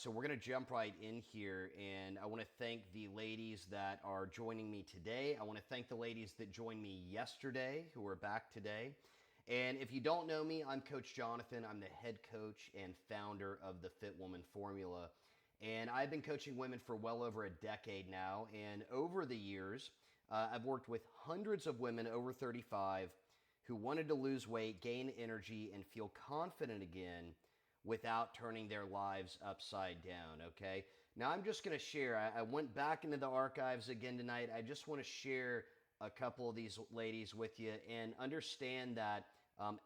So we're going to jump right in here, and I want to thank the ladies that are joining me today. I want to thank the ladies that joined me yesterday, who are back today. And if you don't know me, I'm Coach Jonathan. I'm the head coach and founder of the Fit Woman Formula. And I've been coaching women for well over a decade now. And over the years, I've worked with hundreds of women over 35 who wanted to lose weight, gain energy, and feel confident again without turning their lives upside down, okay? Now, I'm just going to share. I went back into the archives again tonight. I just want to share a couple of these ladies with you and understand that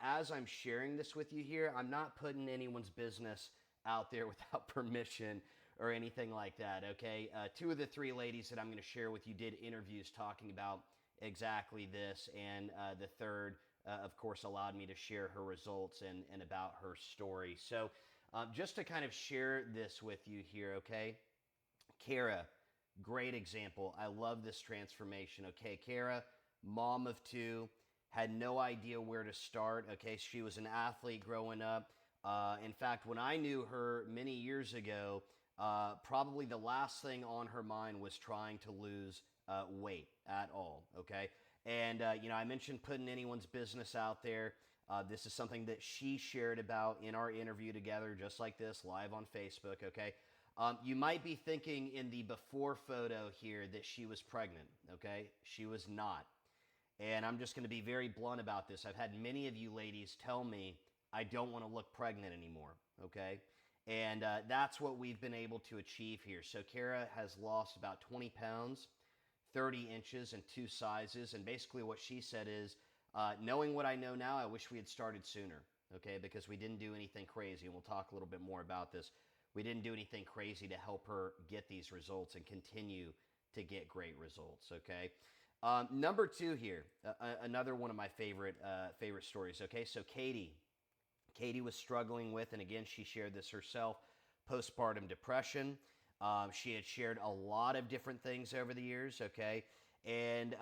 as I'm sharing this with you here, I'm not putting anyone's business out there without permission or anything like that, okay? Two of the three ladies that I'm going to share with you did interviews talking about exactly this, and the third of course, allowed me to share her results and about her story. So just to kind of share this with you here, okay? Kara, great example. I love this transformation, okay? Kara, mom of two, had no idea where to start, okay? She was an athlete growing up. In fact, when I knew her many years ago, probably the last thing on her mind was trying to lose weight at all, okay? And, I mentioned putting anyone's business out there. This is something that she shared about in our interview together, just like this, live on Facebook, okay? You might be thinking in the before photo here that she was pregnant, okay? She was not. And I'm just going to be very blunt about this. I've had many of you ladies tell me, I don't want to look pregnant anymore, okay? And that's what we've been able to achieve here. So Kara has lost about 20 pounds. 30 inches and 2 sizes. And basically what she said is, knowing what I know now, I wish we had started sooner, okay? Because we didn't do anything crazy, and we'll talk a little bit more about this. We didn't do anything crazy to help her get these results and continue to get great results, okay? Number two here, another one of my favorite stories, okay? So Katie was struggling with, and again, she shared this herself, postpartum depression. She had shared a lot of different things over the years, okay? And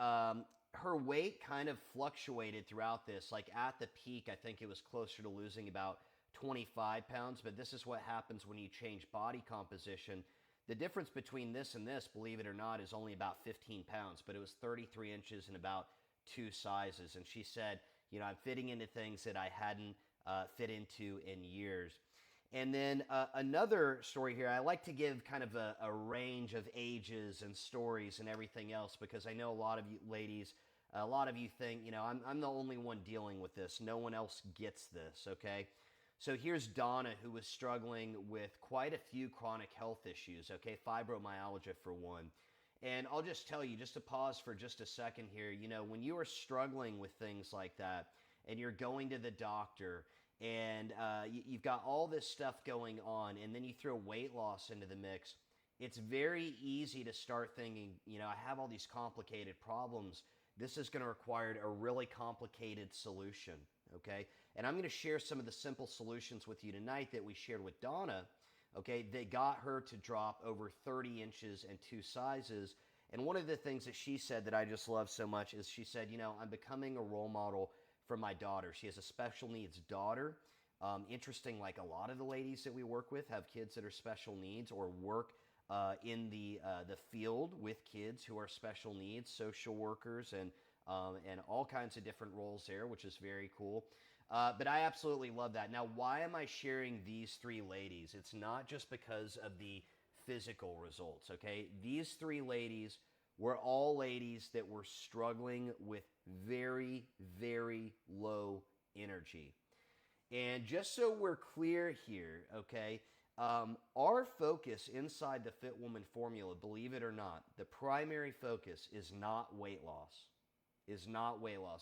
her weight kind of fluctuated throughout this. Like at the peak, I think it was closer to losing about 25 pounds, but this is what happens when you change body composition. The difference between this and this, believe it or not, is only about 15 pounds, but it was 33 inches and about 2 sizes. And she said, I'm fitting into things that I hadn't fit into in years. And then another story here, I like to give kind of a range of ages and stories and everything else because I know a lot of you ladies, a lot of you think, I'm the only one dealing with this. No one else gets this, okay? So here's Donna, who was struggling with quite a few chronic health issues, okay? Fibromyalgia for one. And I'll just tell you, just to pause for just a second here, when you are struggling with things like that and you're going to the doctor and you've got all this stuff going on, and then you throw weight loss into the mix, it's very easy to start thinking, I have all these complicated problems. This is going to require a really complicated solution, okay? And I'm going to share some of the simple solutions with you tonight that we shared with Donna, okay, that got her to drop over 30 inches and 2 sizes. And one of the things that she said that I just love so much is she said, I'm becoming a role model for my daughter. She has a special needs daughter. Interesting, like a lot of the ladies that we work with have kids that are special needs or work in the field with kids who are special needs, social workers, and all kinds of different roles there, which is very cool. But I absolutely love that. Now, why am I sharing these three ladies? It's not just because of the physical results, okay? These three ladies were all ladies that were struggling with very, very low energy. And just so we're clear here, okay, our focus inside the Fit Woman formula, believe it or not, the primary focus is not weight loss.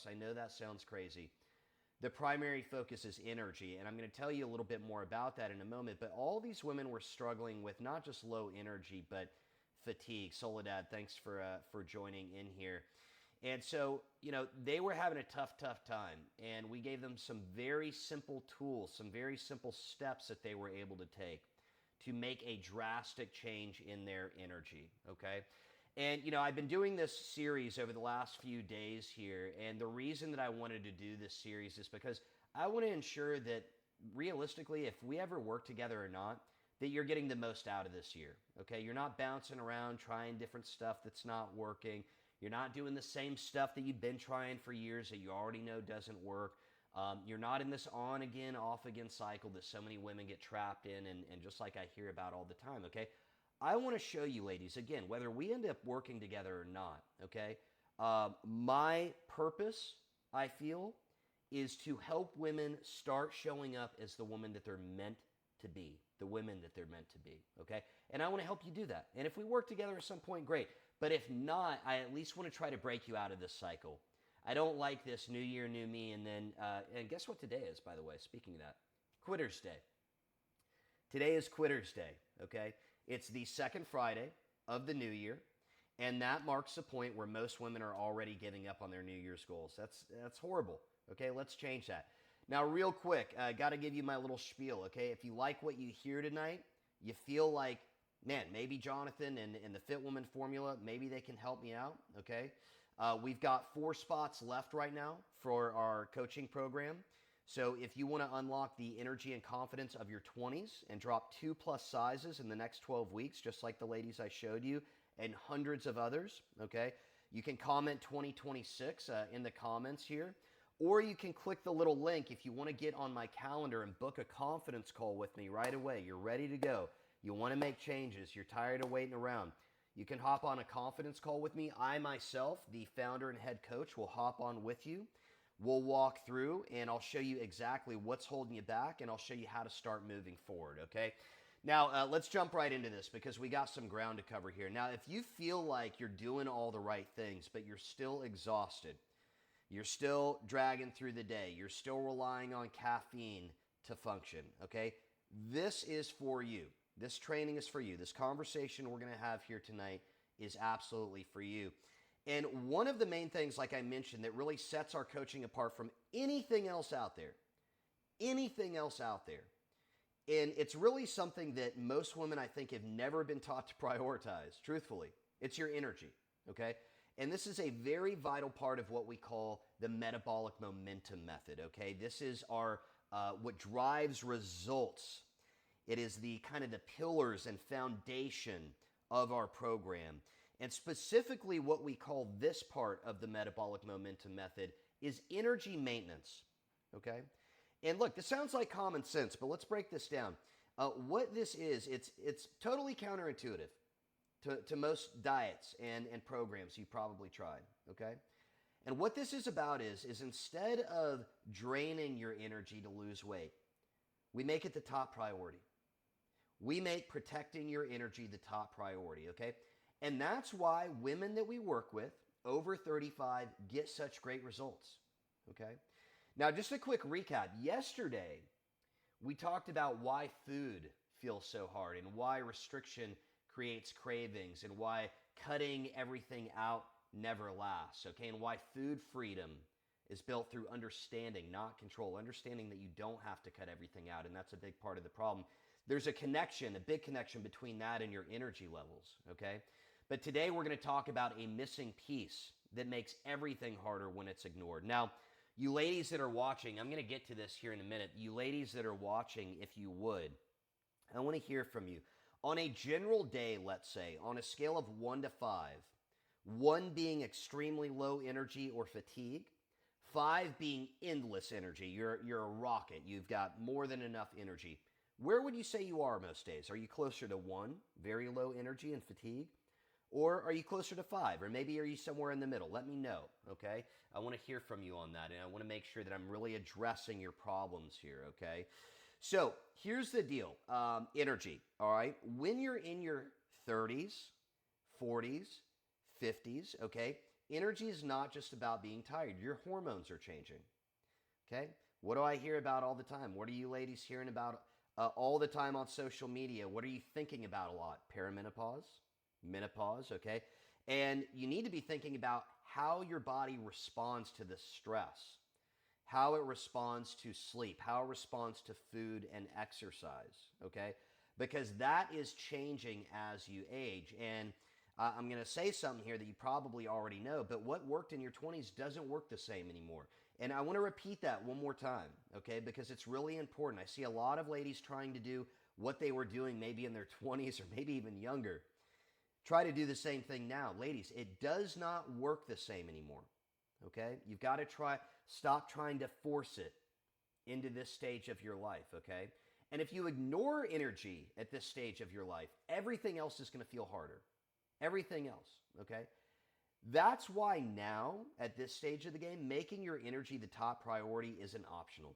I know that sounds crazy. The primary focus is energy, and I'm going to tell you a little bit more about that in a moment. But all these women were struggling with not just low energy, but fatigue. Soledad, thanks for joining in here. And so, they were having a tough time, and we gave them some very simple tools, some very simple steps that they were able to take to make a drastic change in their energy, okay? And, I've been doing this series over the last few days here, and the reason that I wanted to do this series is because I want to ensure that, realistically, if we ever work together or not, that you're getting the most out of this year, okay? You're not bouncing around trying different stuff that's not working. You're not doing the same stuff that you've been trying for years that you already know doesn't work. You're not in this on again, off again cycle that so many women get trapped in, and just like I hear about all the time, okay? I want to show you, ladies, again, whether we end up working together or not, okay? My purpose, I feel, is to help women start showing up as the woman that they're meant to be, the women that they're meant to be, okay? And I want to help you do that. And if we work together at some point, great. But if not, I at least want to try to break you out of this cycle. I don't like this new year, new me, and then, and guess what today is, by the way, speaking of that? Quitter's Day. Today is Quitter's Day, okay? It's the second Friday of the new year, and that marks the point where most women are already giving up on their New Year's goals. That's horrible, okay? Let's change that. Now, real quick, I got to give you my little spiel, okay? If you like what you hear tonight, you feel like, man, maybe Jonathan and the Fit Woman formula, maybe they can help me out, okay? We've got 4 spots left right now for our coaching program. So if you want to unlock the energy and confidence of your 20s and drop 2+ sizes in the next 12 weeks, just like the ladies I showed you and hundreds of others, okay, you can comment 2026 in the comments here, or you can click the little link if you want to get on my calendar and book a confidence call with me right away. You're ready to go. You want to make changes. You're tired of waiting around. You can hop on a confidence call with me. I myself, the founder and head coach, will hop on with you. We'll walk through and I'll show you exactly what's holding you back and I'll show you how to start moving forward, okay? Now, let's jump right into this because we got some ground to cover here. Now, if you feel like you're doing all the right things, but you're still exhausted, you're still dragging through the day, you're still relying on caffeine to function, okay? This is for you. This training is for you. This conversation we're going to have here tonight is absolutely for you. And one of the main things, like I mentioned, that really sets our coaching apart from anything else out there, and it's really something that most women, I think, have never been taught to prioritize, truthfully. It's your energy, okay? And this is a very vital part of what we call the metabolic momentum method, okay? This is our what drives results. It is the kind of the pillars and foundation of our program. And specifically what we call this part of the metabolic momentum method is energy maintenance, okay? And look, this sounds like common sense, but let's break this down. What this is, it's totally counterintuitive to most diets and programs you've probably tried, okay? And what this is about is instead of draining your energy to lose weight, we make it the top priority. We make protecting your energy the top priority, okay? And that's why women that we work with over 35 get such great results, okay? Now, just a quick recap. Yesterday, we talked about why food feels so hard and why restriction creates cravings and why cutting everything out never lasts, okay? And why food freedom is built through understanding, not control. Understanding that you don't have to cut everything out, and that's a big part of the problem. There's a connection, a big connection between that and your energy levels, okay? But today we're going to talk about a missing piece that makes everything harder when it's ignored. Now, you ladies that are watching, I'm going to get to this here in a minute. You ladies that are watching, if you would, I want to hear from you. On a general day, let's say, on a scale of 1 to 5, 1 being extremely low energy or fatigue, 5 being endless energy. You're a rocket. You've got more than enough energy. Where would you say you are most days? Are you closer to 1, very low energy and fatigue? Or are you closer to 5? Or maybe are you somewhere in the middle? Let me know, okay? I want to hear from you on that, and I want to make sure that I'm really addressing your problems here, okay? So here's the deal. Energy, all right? When you're in your 30s, 40s, 50s, okay, energy is not just about being tired. Your hormones are changing, okay? What do I hear about all the time? What are you ladies hearing about all the time on social media? What are you thinking about a lot? Perimenopause, menopause, okay? And you need to be thinking about how your body responds to the stress, how it responds to sleep, how it responds to food and exercise, okay? Because that is changing as you age. And I'm going to say something here that you probably already know, but what worked in your 20s doesn't work the same anymore. And I want to repeat that one more time, okay? Because it's really important. I see a lot of ladies trying to do what they were doing maybe in their 20s or maybe even younger. Try to do the same thing now. Ladies, it does not work the same anymore. Okay? You've got to stop trying to force it into this stage of your life, okay? And if you ignore energy at this stage of your life, everything else is going to feel harder. Everything else, okay? That's why now, at this stage of the game, making your energy the top priority isn't optional.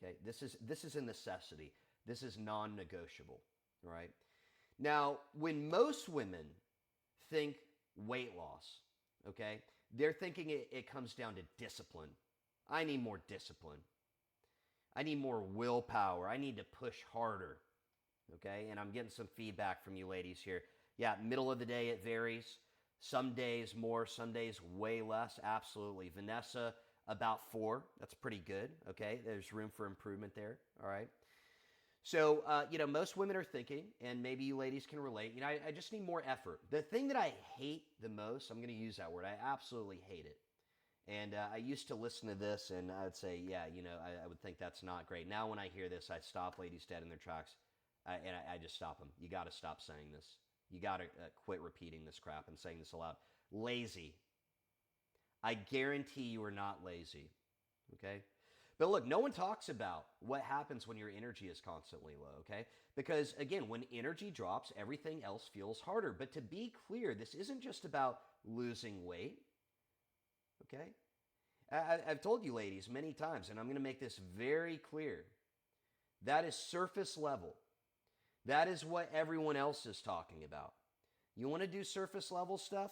Okay? This is a necessity. This is non-negotiable, right? Now, when most women think weight loss, okay, they're thinking it comes down to discipline. I need more discipline. I need more willpower. I need to push harder, okay? And I'm getting some feedback from you ladies here. Yeah, middle of the day, it varies. Some days more, some days way less. Absolutely. Vanessa, about 4. That's pretty good, okay? There's room for improvement there, all right? So, most women are thinking, and maybe you ladies can relate, I just need more effort. The thing that I hate the most, I'm going to use that word, I absolutely hate it. And I used to listen to this, and I would say, yeah, I would think that's not great. Now when I hear this, I stop ladies dead in their tracks, and I just stop them. You got to stop saying this. You got to quit repeating this crap and saying this aloud. Lazy. I guarantee you are not lazy, okay? But look, no one talks about what happens when your energy is constantly low, okay? Because, again, when energy drops, everything else feels harder. But to be clear, this isn't just about losing weight, okay? I've told you ladies many times, and I'm going to make this very clear. That is surface level. That is what everyone else is talking about. You want to do surface level stuff?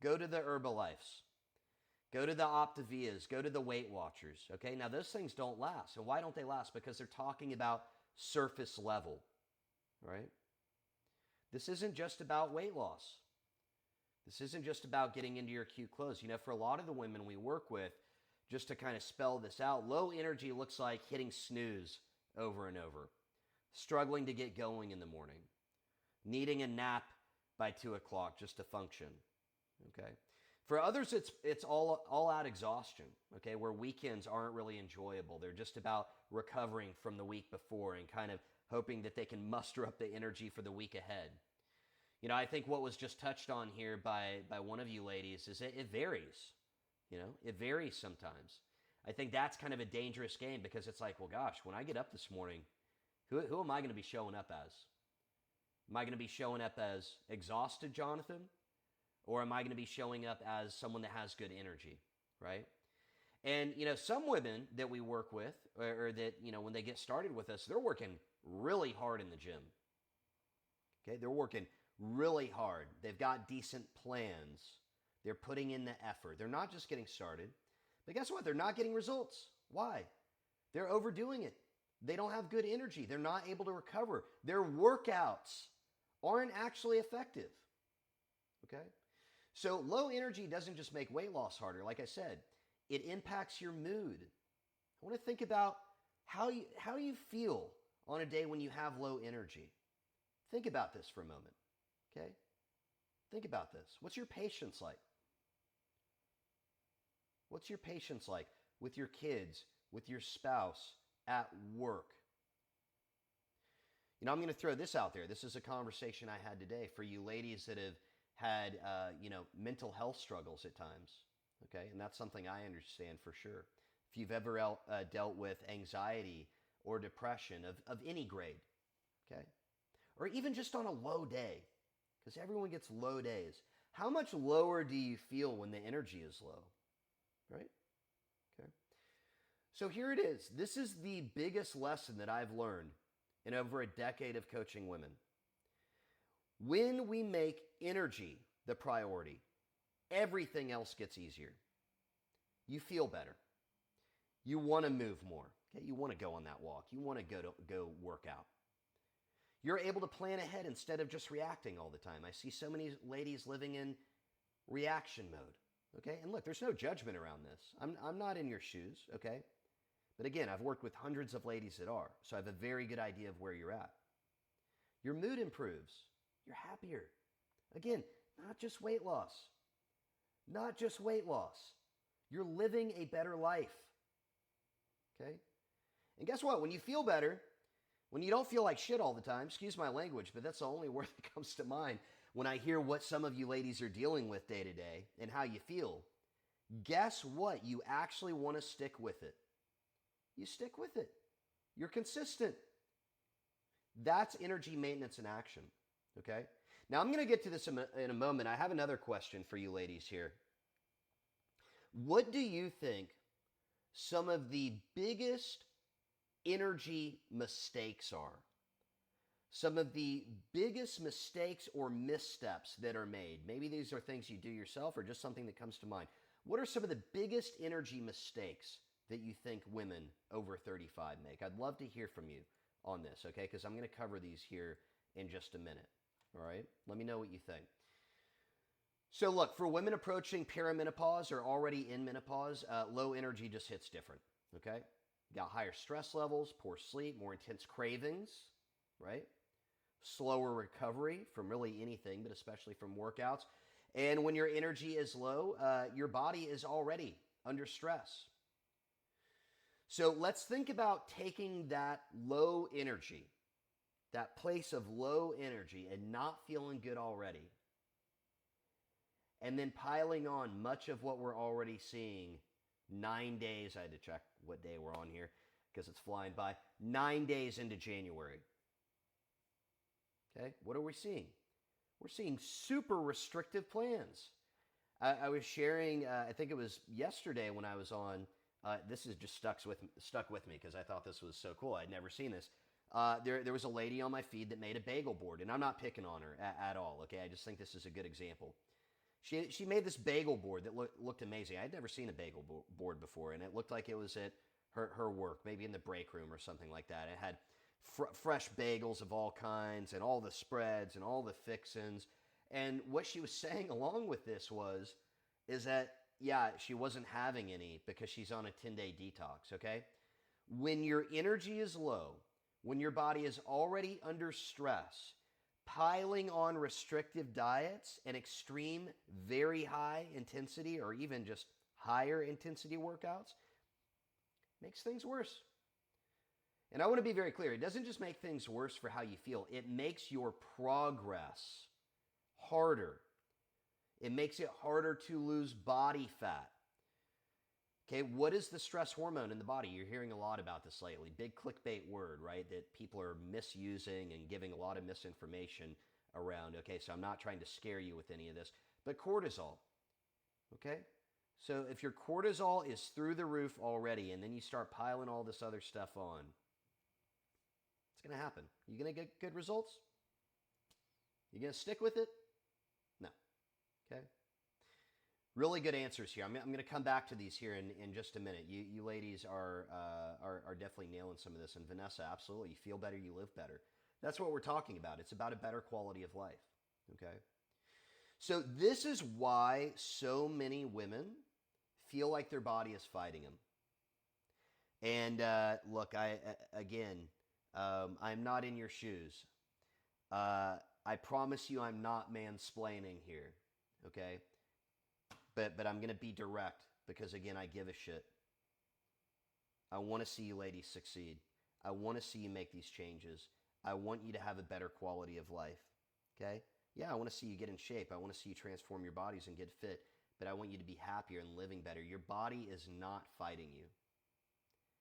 Go to the Herbalifes. Go to the Optavias. Go to the Weight Watchers. Okay, now those things don't last. And why don't they last? Because they're talking about surface level, right? This isn't just about weight loss. This isn't just about getting into your cute clothes. For a lot of the women we work with, just to kind of spell this out, low energy looks like hitting snooze over and over, struggling to get going in the morning, needing a nap by 2 o'clock just to function, okay? For others, it's all out exhaustion, okay, where weekends aren't really enjoyable. They're just about recovering from the week before and kind of hoping that they can muster up the energy for the week ahead. I think what was just touched on here by one of you ladies is it varies. It varies sometimes. I think that's kind of a dangerous game because it's like, well, gosh, when I get up this morning, who am I going to be showing up as? Am I going to be showing up as exhausted Jonathan? Or am I going to be showing up as someone that has good energy, right? And, some women that we work with, or that, when they get started with us, they're working really hard in the gym. Okay, they're working really hard. They've got decent plans. They're putting in the effort. They're not just getting started. But guess what? They're not getting results. Why? They're overdoing it. They don't have good energy. They're not able to recover. Their workouts aren't actually effective. Okay? So low energy doesn't just make weight loss harder. Like I said, it impacts your mood. I want to think about how you feel on a day when you have low energy. Think about this for a moment, okay? Think about this. What's your patience like? What's your patience like with your kids, with your spouse, at work? I'm going to throw this out there. This is a conversation I had today for you ladies that have had, mental health struggles at times, okay? And that's something I understand for sure. If you've ever dealt with anxiety or depression of any grade, okay? Or even just on a low day, because everyone gets low days. How much lower do you feel when the energy is low, right? Okay. So here it is. This is the biggest lesson that I've learned in over a decade of coaching women. When we make energy the priority, everything else gets easier. You feel better. You want to move more. Okay? You want to go on that walk. You want to go work out. You're able to plan ahead instead of just reacting all the time. I see so many ladies living in reaction mode. Okay? And look, there's no judgment around this. I'm not in your shoes, okay? But again, I've worked with hundreds of ladies that are, so I have a very good idea of where you're at. Your mood improves. You're happier. Again, not just weight loss. Not just weight loss. You're living a better life. Okay? And guess what? When you feel better, When you don't feel like shit all the time, excuse my language, but that's the only word that comes to mind when I hear what some of you ladies are dealing with day to day and how you feel. Guess what? You actually want to stick with it. You stick with it. You're consistent. That's energy maintenance in action. Okay? Now, I'm going to get to this in a moment. I have another question for you ladies here. What do you think some of the biggest energy mistakes are? Some of the biggest mistakes or missteps that are made. Maybe these are things you do yourself or just something that comes to mind. What are some of the biggest energy mistakes that you think women over 35 make? I'd love to hear from you on this, okay? Because I'm going to cover these here in just a minute, all right? Let me know what you think. So look, for women approaching perimenopause or already in menopause, low energy just hits different, okay? You got higher stress levels, poor sleep, more intense cravings, right? Slower recovery from really anything, but especially from workouts. And when your energy is low, your body is already under stress. So let's think about taking that low energy, that place of low energy and not feeling good already, and then piling on much of what we're already seeing 9 days. I had to check what day we're on here because it's flying by. 9 days into January. Okay, what are we seeing? We're seeing super restrictive plans. I was sharing, I think it was yesterday when I was on, this is just stuck with me because I thought this was so cool. I'd never seen this. There was a lady on my feed that made a bagel board, and I'm not picking on her at all, okay? I just think this is a good example. She made this bagel board that looked amazing. I'd never seen a bagel board before, and it looked like it was at her work, maybe in the break room or something like that. It had fresh bagels of all kinds and all the spreads and all the fixins. And what she was saying along with this is that, yeah, she wasn't having any because she's on a 10-day detox, okay? When your energy is low, when your body is already under stress, piling on restrictive diets and extreme, very high intensity or even just higher intensity workouts makes things worse. And I want to be very clear. It doesn't just make things worse for how you feel. It makes your progress harder. It makes it harder to lose body fat. Okay, what is the stress hormone in the body? You're hearing a lot about this lately. Big clickbait word, right? That people are misusing and giving a lot of misinformation around. Okay, so I'm not trying to scare you with any of this. But cortisol, okay? So if your cortisol is through the roof already and then you start piling all this other stuff on, it's going to happen. You going to get good results? You going to stick with it? No. Okay? Really good answers here. I'm going to come back to these here in just a minute. You ladies are definitely nailing some of this. And Vanessa, absolutely. You feel better, you live better. That's what we're talking about. It's about a better quality of life. Okay? So this is why so many women feel like their body is fighting them. And look, I'm not in your shoes. I promise you I'm not mansplaining here, okay? But I'm going to be direct because, again, I give a shit. I want to see you ladies succeed. I want to see you make these changes. I want you to have a better quality of life, okay? Yeah, I want to see you get in shape. I want to see you transform your bodies and get fit, but I want you to be happier and living better. Your body is not fighting you.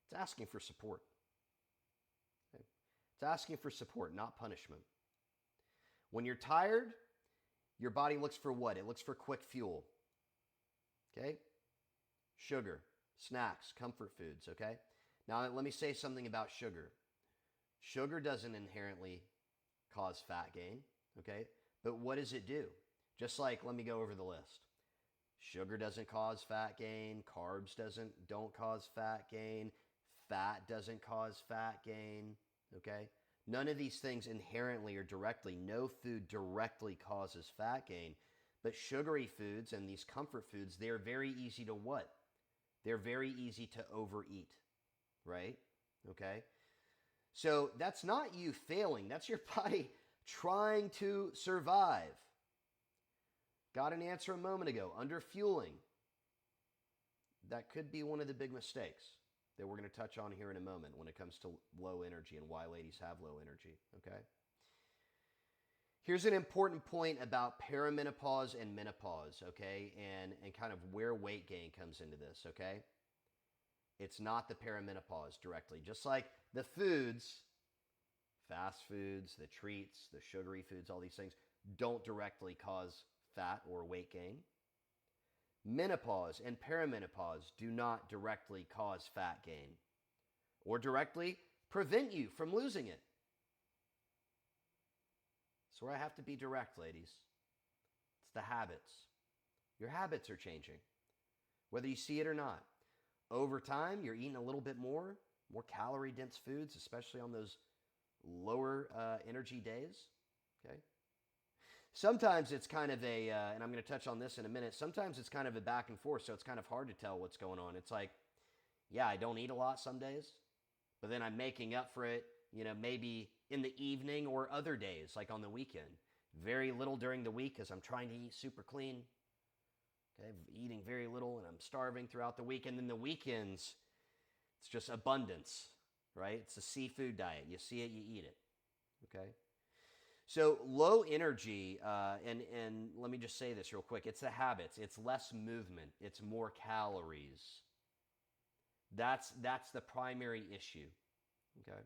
It's asking for support. Okay? It's asking for support, not punishment. When you're tired, your body looks for what? It looks for quick fuel. Okay? Sugar, snacks, comfort foods, okay? Now, let me say something about sugar. Sugar doesn't inherently cause fat gain, okay? But what does it do? Just like, let me go over the list. Sugar doesn't cause fat gain. Carbs don't cause fat gain. Fat doesn't cause fat gain, okay? None of these things inherently or directly, no food directly causes fat gain. But sugary foods and these comfort foods, they're very easy to what? They're very easy to overeat, right? Okay? So that's not you failing. That's your body trying to survive. Got an answer a moment ago. Under fueling. That could be one of the big mistakes. that we're going to touch on here in a moment when it comes to low energy and why ladies have low energy, okay? Here's an important point about perimenopause and menopause, okay? And kind of where weight gain comes into this, okay? It's not the perimenopause directly. Just like the foods, fast foods, the treats, the sugary foods, all these things don't directly cause fat or weight gain. Menopause and perimenopause do not directly cause fat gain or directly prevent you from losing it. So where I have to be direct, ladies. It's the habits. Your habits are changing, whether you see it or not. Over time, you're eating a little bit more calorie-dense foods, especially on those lower energy days, okay? Sometimes it's kind of a, and I'm going to touch on this in a minute, sometimes it's kind of a back and forth, so it's kind of hard to tell what's going on. It's like, yeah, I don't eat a lot some days, but then I'm making up for it, maybe in the evening or other days, like on the weekend. Very little during the week because I'm trying to eat super clean. Okay, eating very little and I'm starving throughout the week. And then the weekends, it's just abundance, right? It's a seafood diet. You see it, you eat it, okay? So low energy, and let me just say this real quick. It's the habits. It's less movement. It's more calories. That's the primary issue, okay?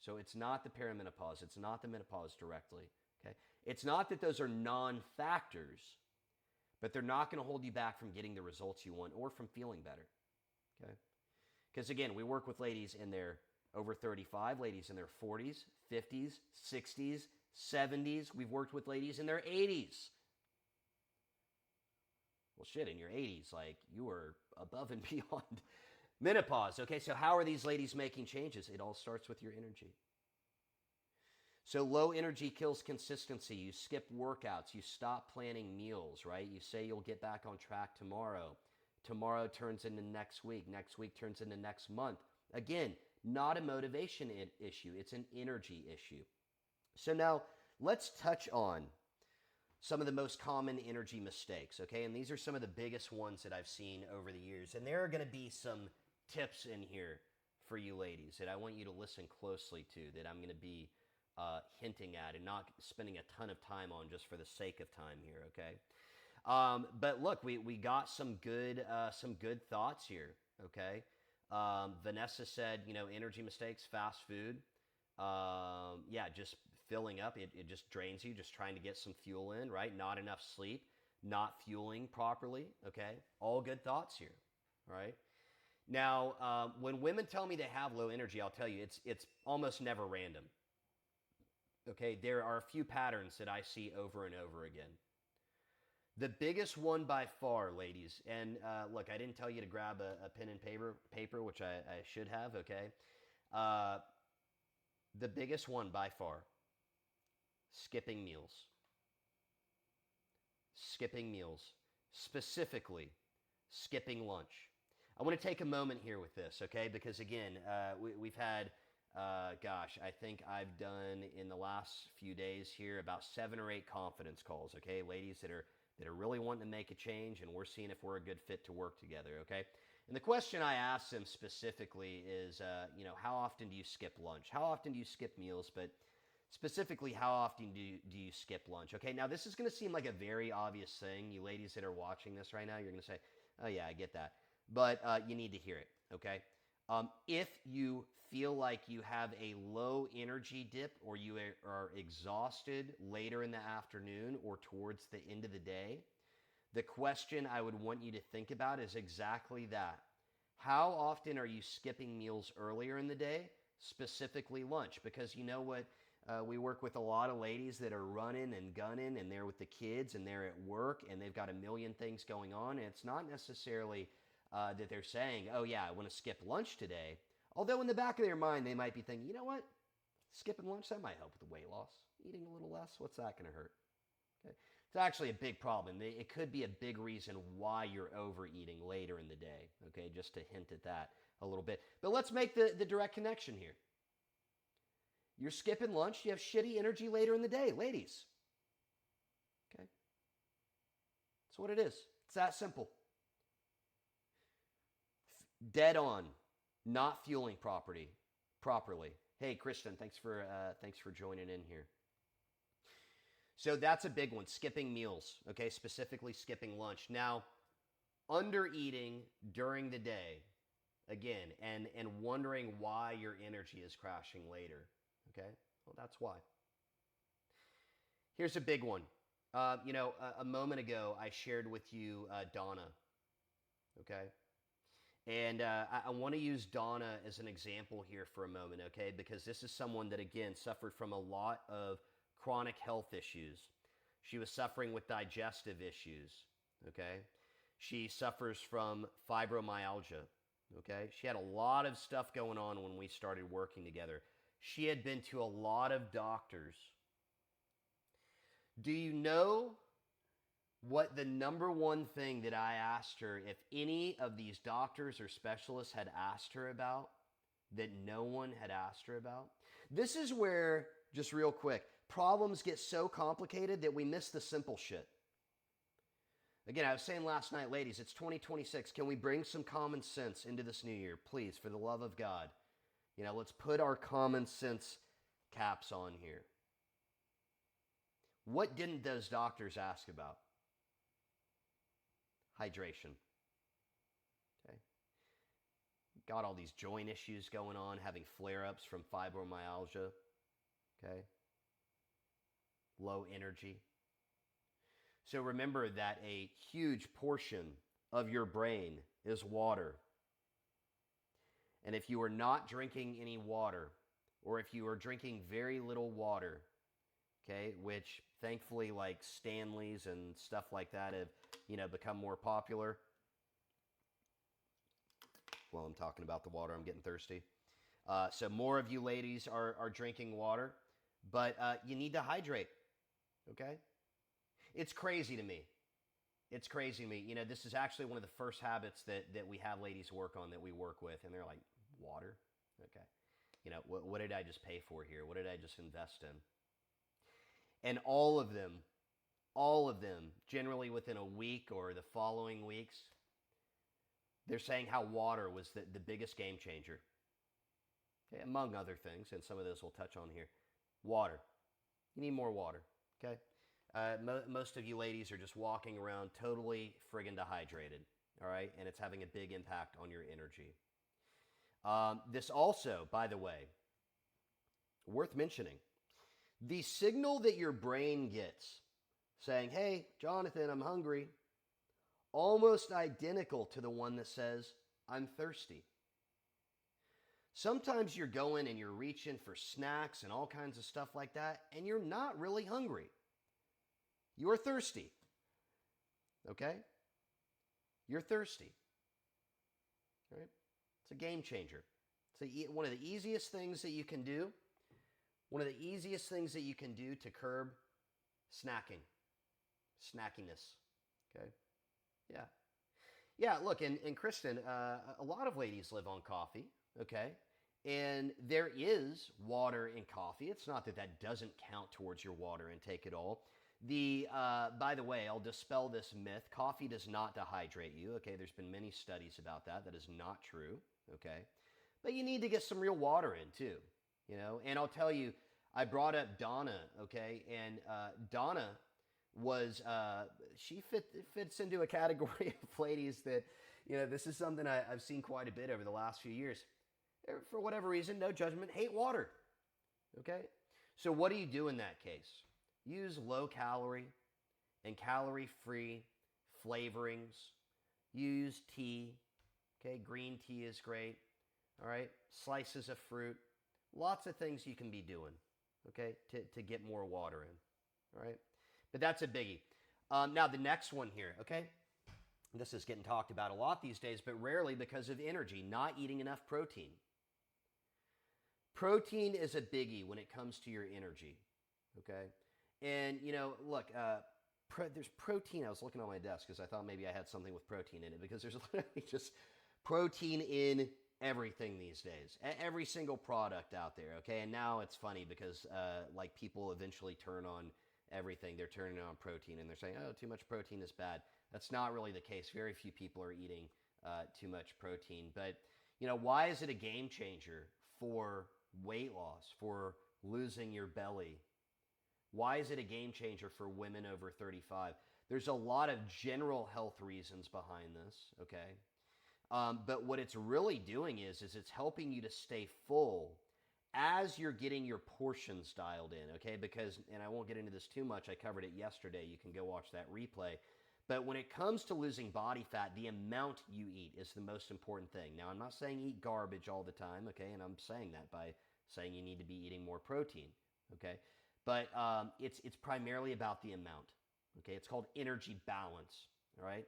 So it's not the perimenopause. It's not the menopause directly, okay? It's not that those are non-factors, but they're not going to hold you back from getting the results you want or from feeling better, okay? Because again, we work with ladies in their over 35, ladies in their 40s, 50s, 60s, 70s. We've worked with ladies in their 80s. Well, shit, in your 80s, like you are above and beyond menopause. Okay, so how are these ladies making changes? It all starts with your energy. So low energy kills consistency. You skip workouts. You stop planning meals, right? You say you'll get back on track tomorrow. Tomorrow turns into next week. Next week turns into next month. Again, not a motivation issue. It's an energy issue. So now let's touch on some of the most common energy mistakes, okay? And these are some of the biggest ones that I've seen over the years. And there are going to be some tips in here for you ladies that I want you to listen closely to, that I'm going to be hinting at and not spending a ton of time on just for the sake of time here, okay? But look, we got some good thoughts here, okay? Vanessa said, energy mistakes, fast food. Yeah, just filling up. It just drains you, just trying to get some fuel in, right? Not enough sleep, not fueling properly, okay? All good thoughts here, right? Now, when women tell me they have low energy, I'll tell you, it's almost never random. Okay, there are a few patterns that I see over and over again. The biggest one by far, ladies, and look, I didn't tell you to grab a pen and paper, which I should have, okay? The biggest one by far, skipping meals. Skipping meals. Specifically, skipping lunch. I want to take a moment here with this, okay? Because again, we've had, I think I've done in the last few days here about 7 or 8 confidence calls, okay? Ladies that are really wanting to make a change, and we're seeing if we're a good fit to work together, okay? And the question I ask them specifically is, how often do you skip lunch? How often do you skip meals? But specifically, how often do you skip lunch? Okay, now this is going to seem like a very obvious thing. You ladies that are watching this right now, you're going to say, oh yeah, I get that. But you need to hear it, okay? If you feel like you have a low energy dip or you are exhausted later in the afternoon or towards the end of the day, the question I would want you to think about is exactly that. How often are you skipping meals earlier in the day, specifically lunch? Because you know what? We work with a lot of ladies that are running and gunning, and they're with the kids, and they're at work, and they've got a million things going on, and it's not necessarily that they're saying, oh yeah, I want to skip lunch today. Although in the back of their mind, they might be thinking, you know what? Skipping lunch, that might help with the weight loss. Eating a little less, what's that going to hurt? Okay. It's actually a big problem. It could be a big reason why you're overeating later in the day, okay? Just to hint at that a little bit. But let's make the direct connection here. You're skipping lunch, you have shitty energy later in the day, ladies. Okay? That's what it is. It's that simple. Dead on. not fueling properly. Hey, Kristen, thanks for joining in here. So that's a big one. Skipping meals, okay? Specifically skipping lunch. Now, under eating during the day, again, and wondering why your energy is crashing later, okay? Well, that's why. Here's a big one. A moment ago, I shared with you Donna, okay? And I want to use Donna as an example here for a moment, okay? Because this is someone that, again, suffered from a lot of chronic health issues. She was suffering with digestive issues, okay? She suffers from fibromyalgia, okay? She had a lot of stuff going on when we started working together. She had been to a lot of doctors. Do you know what the number one thing that I asked her, if any of these doctors or specialists had asked her about, that no one had asked her about? This is where, just real quick, problems get so complicated that we miss the simple shit. Again, I was saying last night, ladies, it's 2026. Can we bring some common sense into this new year? Please, for the love of God. Let's put our common sense caps on here. What didn't those doctors ask about? Hydration. Okay. Got all these joint issues going on, having flare-ups from fibromyalgia. Okay. Low energy. So remember that a huge portion of your brain is water. And if you are not drinking any water, or if you are drinking very little water, okay, which thankfully like Stanley's and stuff like that have, become more popular. Well, I'm talking about the water, I'm getting thirsty. So more of you ladies are drinking water, but you need to hydrate, okay? It's crazy to me. It's crazy to me. This is actually one of the first habits that we have ladies work on, that we work with, and they're like, water? Okay. What did I just pay for here? What did I just invest in? And all of them, generally within a week or the following weeks, they're saying how water was the biggest game changer. Okay, among other things, and some of those we'll touch on here. Water. You need more water, okay? Most of you ladies are just walking around totally friggin' dehydrated, all right? And it's having a big impact on your energy. This also, by the way, worth mentioning, the signal that your brain gets saying, hey, Jonathan, I'm hungry, almost identical to the one that says, I'm thirsty. Sometimes you're going and you're reaching for snacks and all kinds of stuff like that, and you're not really hungry. You're thirsty. Okay? You're thirsty. All right? It's a game changer. It's one of the easiest things that you can do. One of the easiest things that you can do to curb snackiness. Okay? Yeah. Yeah, look, and Kristen, a lot of ladies live on coffee, okay? And there is water in coffee. It's not that doesn't count towards your water intake at all. By the way, I'll dispel this myth. Coffee does not dehydrate you, okay? There's been many studies about that. That is not true, okay? But you need to get some real water in too, And I'll tell you, I brought up Donna, okay? And Donna was, she fits into a category of ladies that, this is something I've seen quite a bit over the last few years. For whatever reason, no judgment, hate water, okay? So what do you do in that case? Use low calorie and calorie-free flavorings. Use tea, okay? Green tea is great, all right? Slices of fruit. Lots of things you can be doing, okay, to get more water in, all right? But that's a biggie. Now, the next one here, okay? This is getting talked about a lot these days, but rarely because of energy, not eating enough protein. Protein is a biggie when it comes to your energy, okay? And, look, there's protein. I was looking on my desk because I thought maybe I had something with protein in it, because there's literally just protein in everything these days. Every single product out there, okay? And now it's funny because, people eventually turn on everything. They're turning on protein, and they're saying, oh, too much protein is bad. That's not really the case. Very few people are eating too much protein. But, Why is it a game changer for weight loss, for losing your belly? Why is it a game changer for women over 35? There's a lot of general health reasons behind this, okay? But what it's really doing is it's helping you to stay full as you're getting your portions dialed in, okay? Because, and I won't get into this too much, I covered it yesterday. You can go watch that replay. But when it comes to losing body fat, the amount you eat is the most important thing. Now, I'm not saying eat garbage all the time, okay? And I'm saying that by saying you need to be eating more protein, okay? But it's primarily about the amount, okay? It's called energy balance, all right?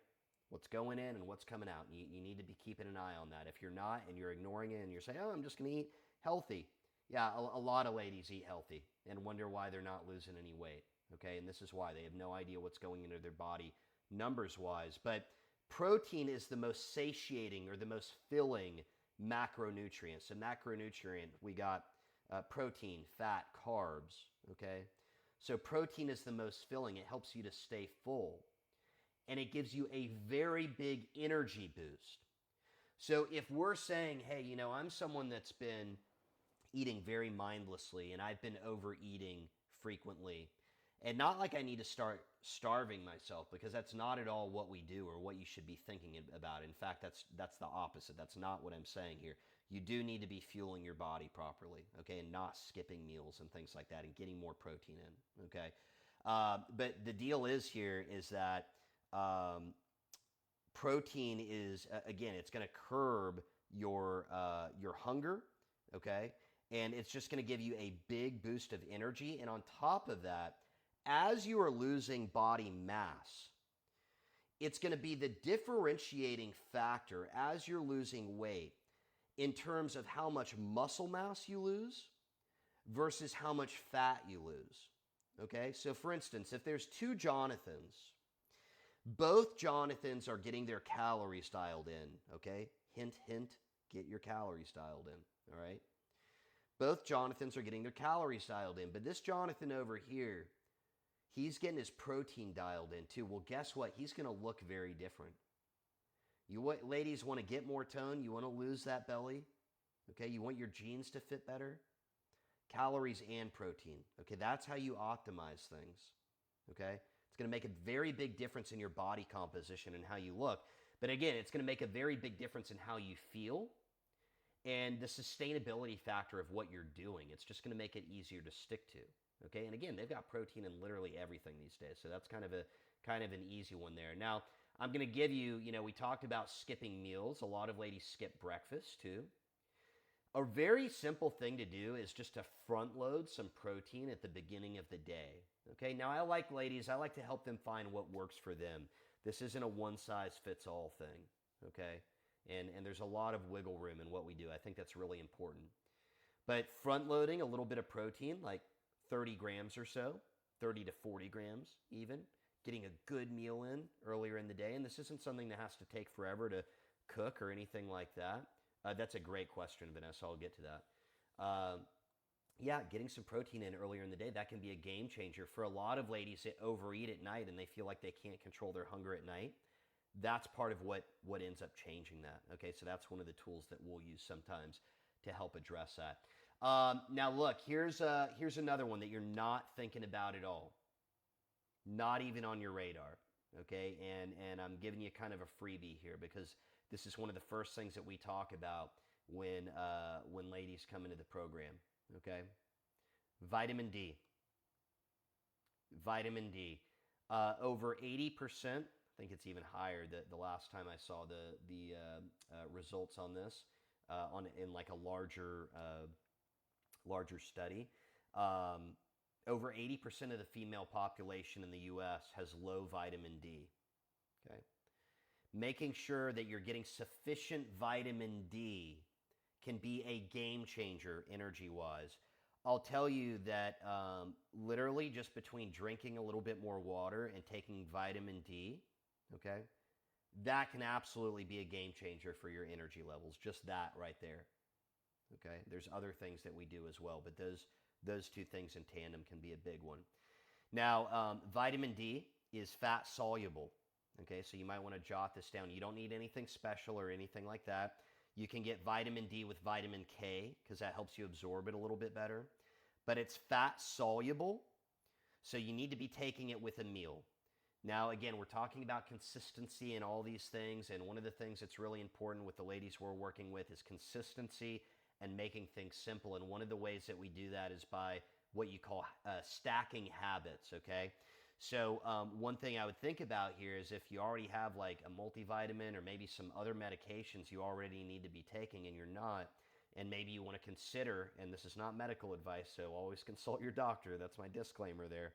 What's going in and what's coming out. You need to be keeping an eye on that. If you're not and you're ignoring it and you're saying, oh, I'm just going to eat healthy. Yeah, a lot of ladies eat healthy and wonder why they're not losing any weight, okay? And this is why. They have no idea what's going into their body numbers-wise. But protein is the most satiating or the most filling macronutrient. So macronutrient, we got protein, fat, carbs, okay? So protein is the most filling. It helps you to stay full. And it gives you a very big energy boost. So if we're saying, hey, I'm someone that's been eating very mindlessly and I've been overeating frequently, and not like I need to start starving myself, because that's not at all what we do or what you should be thinking about. In fact, that's the opposite. That's not what I'm saying here. You do need to be fueling your body properly, okay, and not skipping meals and things like that and getting more protein in, okay? But the deal is here is that protein is, again, it's going to curb your hunger, okay? And it's just going to give you a big boost of energy. And on top of that, as you are losing body mass, it's going to be the differentiating factor as you're losing weight in terms of how much muscle mass you lose versus how much fat you lose, okay? So for instance, if there's two Jonathans, both Jonathans are getting their calories dialed in, okay? Hint, hint, get your calories dialed in, all right? Both Jonathans are getting their calories dialed in, but this Jonathan over here, he's getting his protein dialed in too. Well, guess what? He's going to look very different. Ladies want to get more tone. You want to lose that belly, okay? You want your jeans to fit better. Calories and protein, okay? That's how you optimize things, okay? It's going to make a very big difference in your body composition and how you look. But again, it's going to make a very big difference in how you feel and the sustainability factor of what you're doing. It's just going to make it easier to stick to, okay? And again, they've got protein in literally everything these days, so that's kind of an easy one there. Now, I'm going to give you, we talked about skipping meals. A lot of ladies skip breakfast too. A very simple thing to do is just to front load some protein at the beginning of the day. Okay, now I like to help them find what works for them. This isn't a one-size-fits-all thing, okay? And there's a lot of wiggle room in what we do. I think that's really important. But front loading a little bit of protein, like 30 grams or so, 30 to 40 grams even, getting a good meal in earlier in the day. And this isn't something that has to take forever to cook or anything like that. That's a great question, Vanessa. I'll get to that. Yeah, getting some protein in earlier in the day, that can be a game changer. For a lot of ladies that overeat at night and they feel like they can't control their hunger at night, that's part of what ends up changing that. Okay, so that's one of the tools that we'll use sometimes to help address that. Now look, here's another one that you're not thinking about at all. Not even on your radar, okay? And I'm giving you kind of a freebie here because this is one of the first things that we talk about when ladies come into the program, okay? Vitamin D. Vitamin D. Over 80%, I think it's even higher the last time I saw the results on this in like a larger study. Over 80% of the female population in the U.S. has low vitamin D, okay? Making sure that you're getting sufficient vitamin D can be a game changer energy-wise. I'll tell you that literally just between drinking a little bit more water and taking vitamin D, okay, that can absolutely be a game changer for your energy levels. Just that right there, okay? There's other things that we do as well, but those two things in tandem can be a big one. Now, vitamin D is fat soluble, okay? So you might want to jot this down. You don't need anything special or anything like that. You can get vitamin D with vitamin K because that helps you absorb it a little bit better. But it's fat soluble, so you need to be taking it with a meal. Now, again, we're talking about consistency and all these things, and one of the things that's really important with the ladies we're working with is consistency and making things simple. And one of the ways that we do that is by what you call stacking habits, okay? So one thing I would think about here is if you already have like a multivitamin or maybe some other medications you already need to be taking and you're not, and maybe you want to consider, and this is not medical advice, so always consult your doctor, that's my disclaimer there.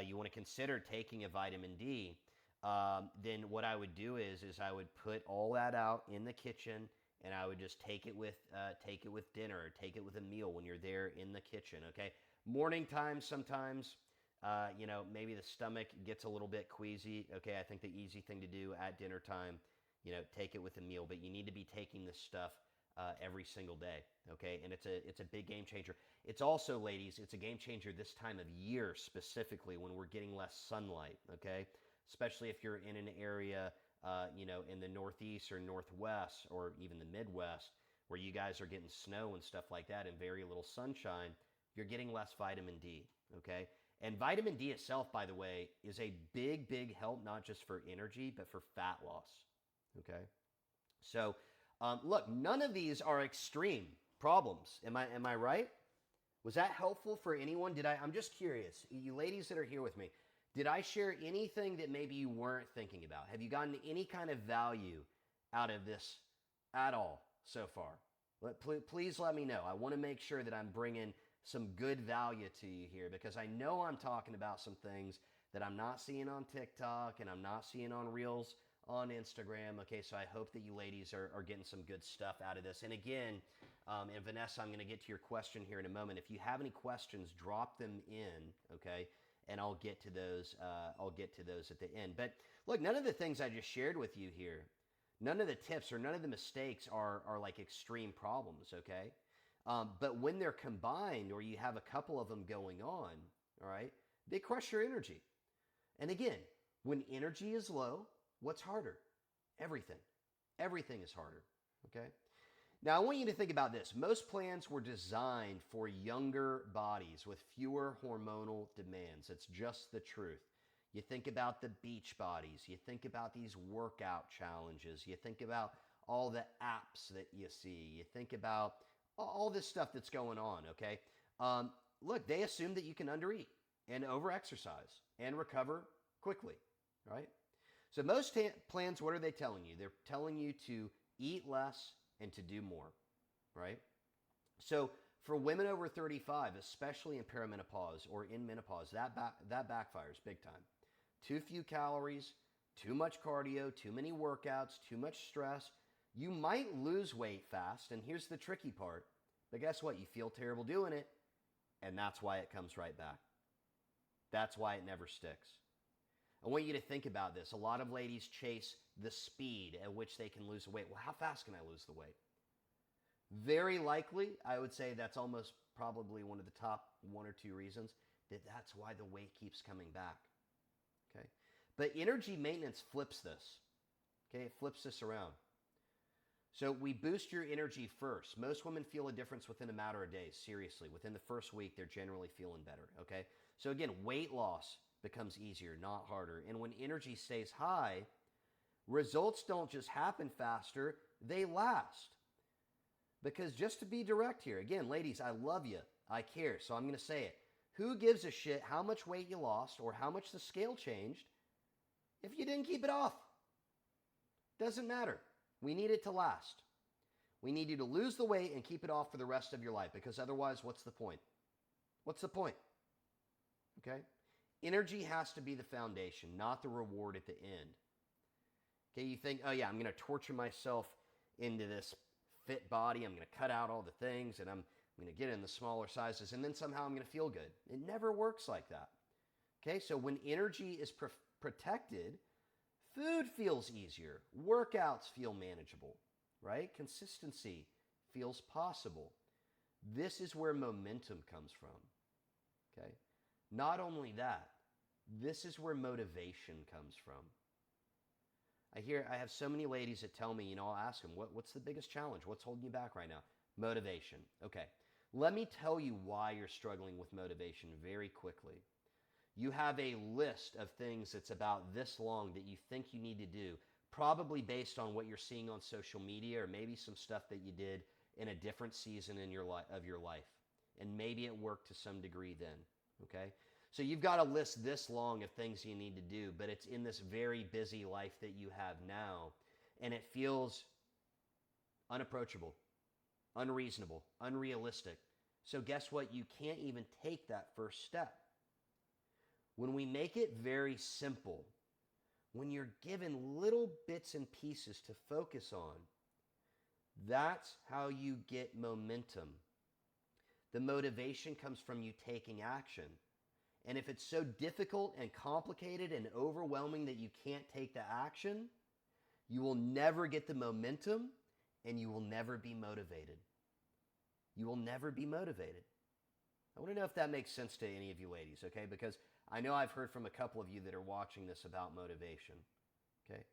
You want to consider taking a vitamin D, then what I would do is I would put all that out in the kitchen, and I would just take it with dinner, or take it with a meal when you're there in the kitchen. Okay, morning time sometimes, maybe the stomach gets a little bit queasy. Okay, I think the easy thing to do at dinner time, take it with a meal, but you need to be taking this stuff every single day, okay? And it's a big game changer. It's also, ladies, it's a game changer this time of year specifically when we're getting less sunlight, okay? Especially if you're in an area, in the Northeast or Northwest or even the Midwest where you guys are getting snow and stuff like that and very little sunshine, you're getting less vitamin D, okay? And vitamin D itself, by the way, is a big, big help, not just for energy, but for fat loss, okay? So, look, none of these are extreme problems. Am I right? Was that helpful for anyone? I'm just curious, you ladies that are here with me, did I share anything that maybe you weren't thinking about? Have you gotten any kind of value out of this at all so far? Please let me know. I want to make sure that I'm bringing some good value to you here because I know I'm talking about some things that I'm not seeing on TikTok and I'm not seeing on Reels on Instagram. Okay, so I hope that you ladies are getting some good stuff out of this. And again, and Vanessa, I'm going to get to your question here in a moment. If you have any questions, drop them in, okay? And I'll get to those. I'll get to those at the end. But look, none of the things I just shared with you here, none of the tips or none of the mistakes are like extreme problems, okay? But when they're combined or you have a couple of them going on, all right, they crush your energy. And again, when energy is low, what's harder? Everything. Everything is harder, okay? Now, I want you to think about this. Most plans were designed for younger bodies with fewer hormonal demands. It's just the truth. You think about the beach bodies. You think about these workout challenges. You think about all the apps that you see. You think about all this stuff that's going on, okay? Look, they assume that you can undereat and overexercise and recover quickly, right? So most plans, what are they telling you? They're telling you to eat less and to do more, right? So for women over 35, especially in perimenopause or in menopause, that backfires big time. Too few calories, too much cardio, too many workouts, too much stress. You might lose weight fast, and here's the tricky part, but guess what? You feel terrible doing it, and that's why it comes right back. That's why it never sticks. I want you to think about this. A lot of ladies chase the speed at which they can lose the weight. Well, how fast can I lose the weight? Very likely, I would say that's almost probably one of the top 1 or 2 reasons that's why the weight keeps coming back. Okay? But energy maintenance flips this. Okay? It flips this around. So we boost your energy first. Most women feel a difference within a matter of days. Seriously, within the first week, they're generally feeling better. Okay? So again, weight loss becomes easier, not harder. And when energy stays high, results don't just happen faster, they last. Because just to be direct here, again, ladies, I love you. I care, so I'm going to say it. Who gives a shit how much weight you lost or how much the scale changed if you didn't keep it off? Doesn't matter. We need it to last. We need you to lose the weight and keep it off for the rest of your life, because otherwise, what's the point? What's the point? Okay? Energy has to be the foundation, not the reward at the end. Okay, you think, oh yeah, I'm going to torture myself into this fit body. I'm going to cut out all the things, and I'm going to get in the smaller sizes, and then somehow I'm going to feel good. It never works like that. Okay, so when energy is protected, food feels easier. Workouts feel manageable, right? Consistency feels possible. This is where momentum comes from, okay? Not only that, this is where motivation comes from. I have so many ladies that tell me, I'll ask them, what's the biggest challenge? What's holding you back right now? Motivation. Okay. Let me tell you why you're struggling with motivation very quickly. You have a list of things that's about this long that you think you need to do, probably based on what you're seeing on social media or maybe some stuff that you did in a different season in your of your life. And maybe it worked to some degree then, okay? So you've got a list this long of things you need to do, but it's in this very busy life that you have now, and it feels unapproachable, unreasonable, unrealistic. So guess what? You can't even take that first step. When we make it very simple, when you're given little bits and pieces to focus on, that's how you get momentum. The motivation comes from you taking action. And if it's so difficult and complicated and overwhelming that you can't take the action, you will never get the momentum and you will never be motivated. You will never be motivated. I want to know if that makes sense to any of you ladies, okay? Because I know I've heard from a couple of you that are watching this about motivation, okay?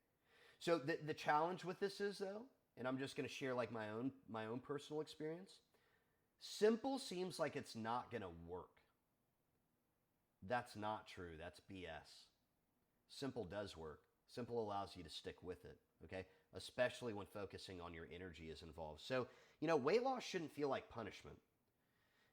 So the challenge with this is, though, and I'm just going to share like my own personal experience, simple seems like it's not going to work. That's not true. That's BS. Simple does work. Simple allows you to stick with it, okay? Especially when focusing on your energy is involved. So, weight loss shouldn't feel like punishment.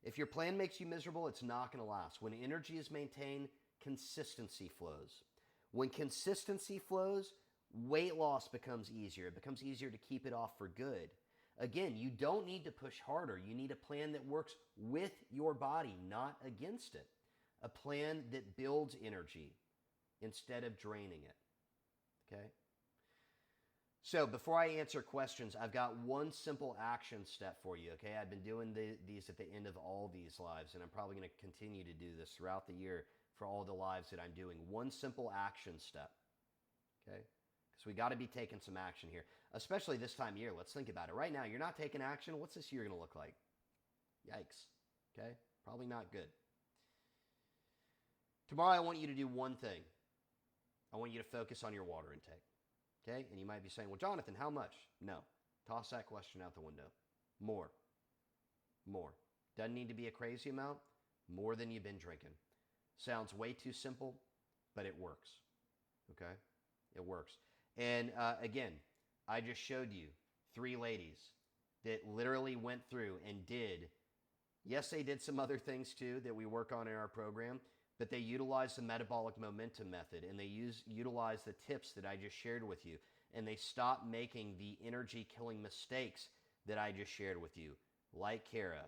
If your plan makes you miserable, it's not going to last. When energy is maintained, consistency flows. When consistency flows, weight loss becomes easier. It becomes easier to keep it off for good. Again, you don't need to push harder. You need a plan that works with your body, not against it. A plan that builds energy instead of draining it, okay? So before I answer questions, I've got one simple action step for you, okay? I've been doing these at the end of all these lives, and I'm probably going to continue to do this throughout the year for all the lives that I'm doing. One simple action step, okay? Because we got to be taking some action here, especially this time of year. Let's think about it. Right now, you're not taking action. What's this year going to look like? Yikes, okay? Probably not good. Tomorrow, I want you to do one thing. I want you to focus on your water intake. Okay? And you might be saying, well, Jonathan, how much? No. Toss that question out the window. More. More. Doesn't need to be a crazy amount. More than you've been drinking. Sounds way too simple, but it works. Okay? It works. And again, I just showed you 3 ladies that literally went through and did. Yes, they did some other things too that we work on in our program, but they utilized the metabolic momentum method, and they utilized the tips that I just shared with you, and they stopped making the energy-killing mistakes that I just shared with you, like Kara,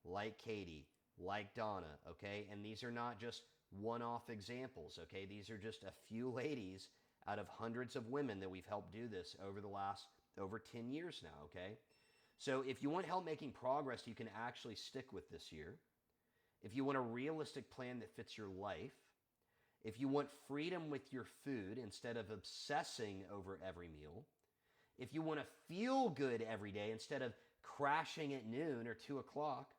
like Katie, like Donna, okay? And these are not just one-off examples, okay? These are just a few ladies out of hundreds of women that we've helped do this over the last, over 10 years now, okay? So if you want help making progress, you can actually stick with this year. If you want a realistic plan that fits your life, if you want freedom with your food instead of obsessing over every meal, if you want to feel good every day instead of crashing at noon or 2 o'clock,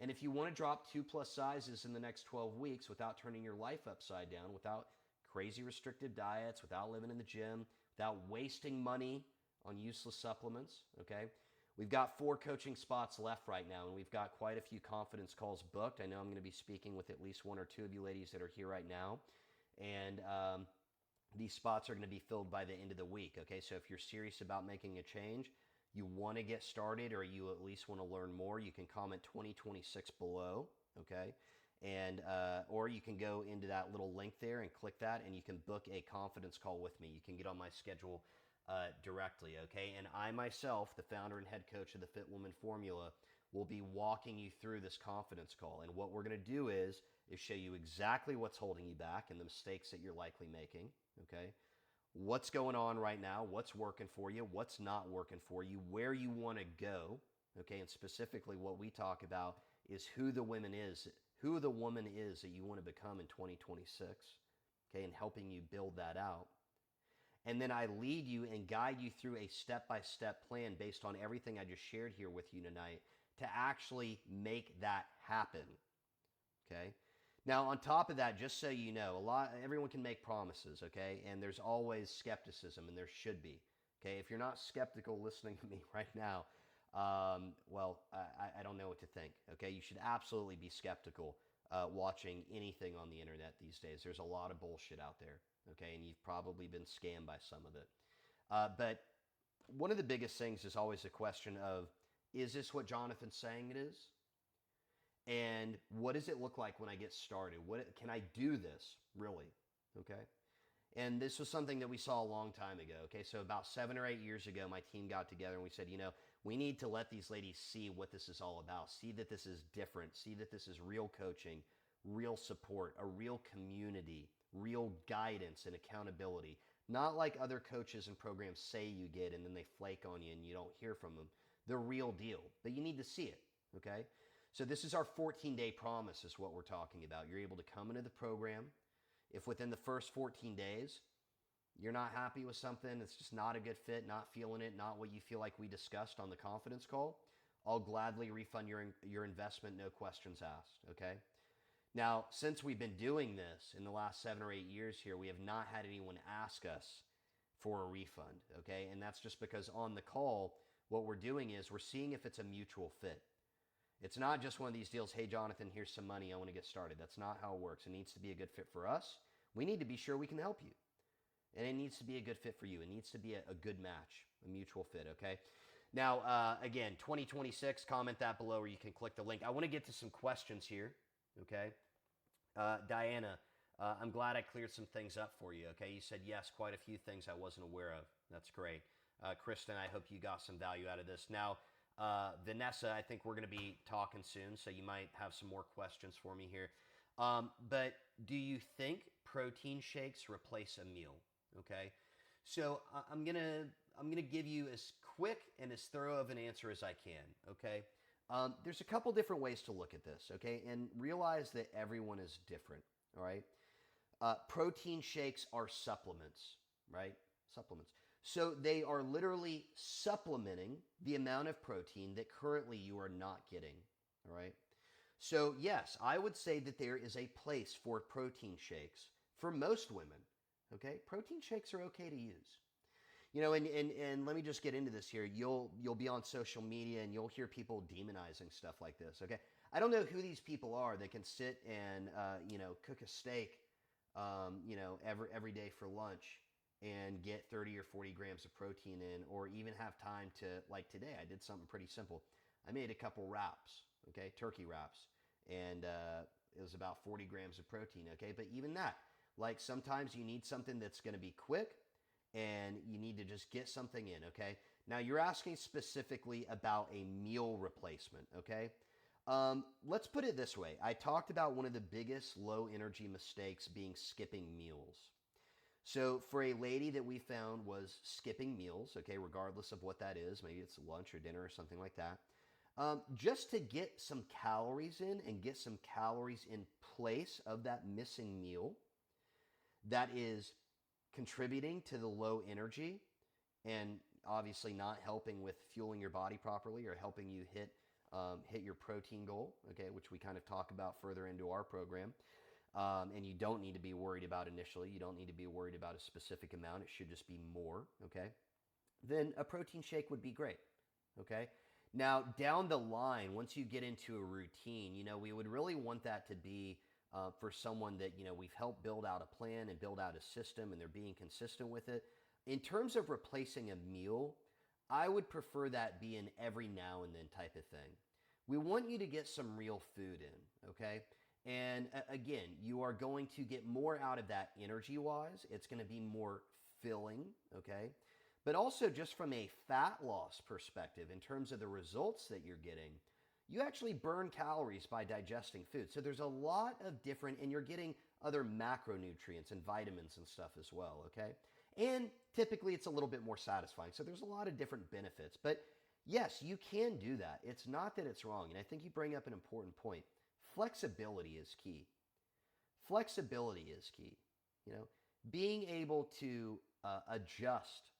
and if you want to drop 2+ sizes in the next 12 weeks without turning your life upside down, without crazy restrictive diets, without living in the gym, without wasting money on useless supplements, okay? We've got 4 coaching spots left right now, and we've got quite a few confidence calls booked. I know I'm going to be speaking with at least 1 or 2 of you ladies that are here right now, and these spots are going to be filled by the end of the week, okay? So if you're serious about making a change, you want to get started, or you at least want to learn more, you can comment 2026 below, okay? And or you can go into that little link there and click that, and you can book a confidence call with me. You can get on my schedule directly, okay? And I myself, the founder and head coach of the Fit Woman Formula, will be walking you through this confidence call. And what we're going to do is show you exactly what's holding you back and the mistakes that you're likely making, okay? What's going on right now, what's working for you, what's not working for you, where you want to go, okay? And specifically what we talk about is who the woman is that you want to become in 2026, okay? And helping you build that out. And then I lead you and guide you through a step-by-step plan based on everything I just shared here with you tonight to actually make that happen, okay? Now, on top of that, just so you know, everyone can make promises, okay? And there's always skepticism, and there should be, okay? If you're not skeptical listening to me right now, well, I don't know what to think, okay? You should absolutely be skeptical watching anything on the internet these days. There's a lot of bullshit out there, okay? And you've probably been scammed by some of it. But one of the biggest things is always the question of, is this what Jonathan's saying it is? And what does it look like when I get started? Can I do this really? Okay. And this was something that we saw a long time ago. Okay. So about 7 or 8 years ago, my team got together and we said, we need to let these ladies see what this is all about. See that this is different. See that this is real coaching, real support, a real community, real guidance and accountability. Not like other coaches and programs say you get and then they flake on you and you don't hear from them. The real deal. But you need to see it. Okay. So this is our 14-day promise is what we're talking about. You're able to come into the program. If within the first 14 days, you're not happy with something, it's just not a good fit, not feeling it, not what you feel like we discussed on the confidence call, I'll gladly refund your investment, no questions asked, okay? Now, since we've been doing this in the last 7 or 8 years here, we have not had anyone ask us for a refund, okay? And that's just because on the call, what we're doing is we're seeing if it's a mutual fit. It's not just one of these deals, hey, Jonathan, here's some money, I want to get started. That's not how it works. It needs to be a good fit for us. We need to be sure we can help you. And it needs to be a good fit for you. It needs to be a good match, a mutual fit, okay? Now, again, 2026, comment that below or you can click the link. I want to get to some questions here, okay? Diana, I'm glad I cleared some things up for you, okay? You said yes, quite a few things I wasn't aware of. That's great. Kristen, I hope you got some value out of this. Now, Vanessa, I think we're going to be talking soon, so you might have some more questions for me here. But do you think protein shakes replace a meal? Okay, so I'm gonna give you as quick and as thorough of an answer as I can. Okay, there's a couple different ways to look at this. Okay, and realize that everyone is different. All right, protein shakes are supplements, right? Supplements. So they are literally supplementing the amount of protein that currently you are not getting, all right? So yes, I would say that there is a place for protein shakes for most women, okay? Protein shakes are okay to use. And let me just get into this here. You'll be on social media and you'll hear people demonizing stuff like this, okay? I don't know who these people are that can sit and, cook a steak, every day for lunch and get 30 or 40 grams of protein in, or even have time to, like today, I did something pretty simple. I made a couple wraps, okay, turkey wraps, and it was about 40 grams of protein, okay? But even that, like sometimes you need something that's going to be quick and you need to just get something in, okay? Now you're asking specifically about a meal replacement, okay? Let's put it this way. I talked about one of the biggest low energy mistakes being skipping meals. So for a lady that we found was skipping meals, okay, regardless of what that is, maybe it's lunch or dinner or something like that, just to get some calories in and get some calories in place of that missing meal that is contributing to the low energy and obviously not helping with fueling your body properly or helping you hit your protein goal, okay, which we kind of talk about further into our program. And you don't need to be worried about initially. You don't need to be worried about a specific amount. It should just be more, okay? Then a protein shake would be great, okay? Now, down the line, once you get into a routine, we would really want that to be for someone that, we've helped build out a plan and build out a system and they're being consistent with it. In terms of replacing a meal, I would prefer that be an every now and then type of thing. We want you to get some real food in, okay? And again, you are going to get more out of that energy-wise. It's going to be more filling, okay? But also just from a fat loss perspective, in terms of the results that you're getting, you actually burn calories by digesting food. So there's a lot of different, and you're getting other macronutrients and vitamins and stuff as well, okay? And typically it's a little bit more satisfying. So there's a lot of different benefits. But yes, you can do that. It's not that it's wrong. And I think you bring up an important point. Flexibility is key. Flexibility is key. Being able to adjust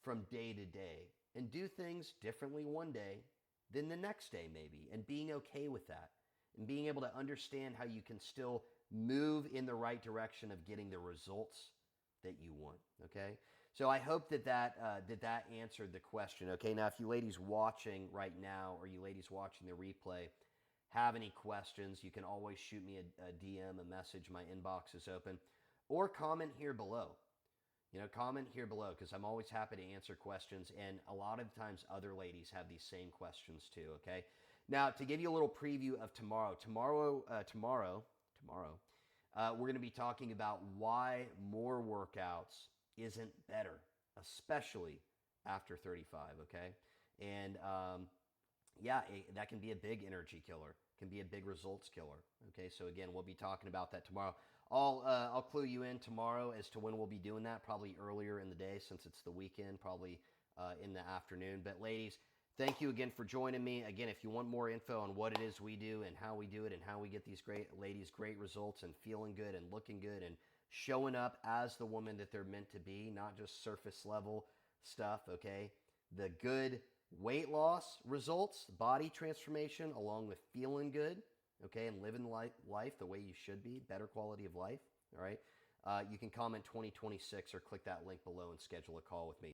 from day to day and do things differently one day than the next day maybe, and being okay with that and being able to understand how you can still move in the right direction of getting the results that you want. Okay. So I hope that answered the question. Okay. Now, if you ladies watching right now, or you ladies watching the replay, have any questions, you can always shoot me a DM, a message. My inbox is open, or comment here below. Comment here below, because I'm always happy to answer questions. And a lot of times other ladies have these same questions too. Okay. Now, to give you a little preview of tomorrow, we're going to be talking about why more workouts isn't better, especially after 35. Okay. And that can be a big energy killer, can be a big results killer. Okay. So again, we'll be talking about that tomorrow. I'll clue you in tomorrow as to when we'll be doing that, probably earlier in the day since it's the weekend, probably in the afternoon. But ladies, thank you again for joining me. Again, if you want more info on what it is we do and how we do it and how we get these great results and feeling good and looking good and showing up as the woman that they're meant to be, not just surface level stuff, okay? The good weight loss results, body transformation, along with feeling good, okay, and living life the way you should be, better quality of life, all right? You can comment 2026 or click that link below and schedule a call with me.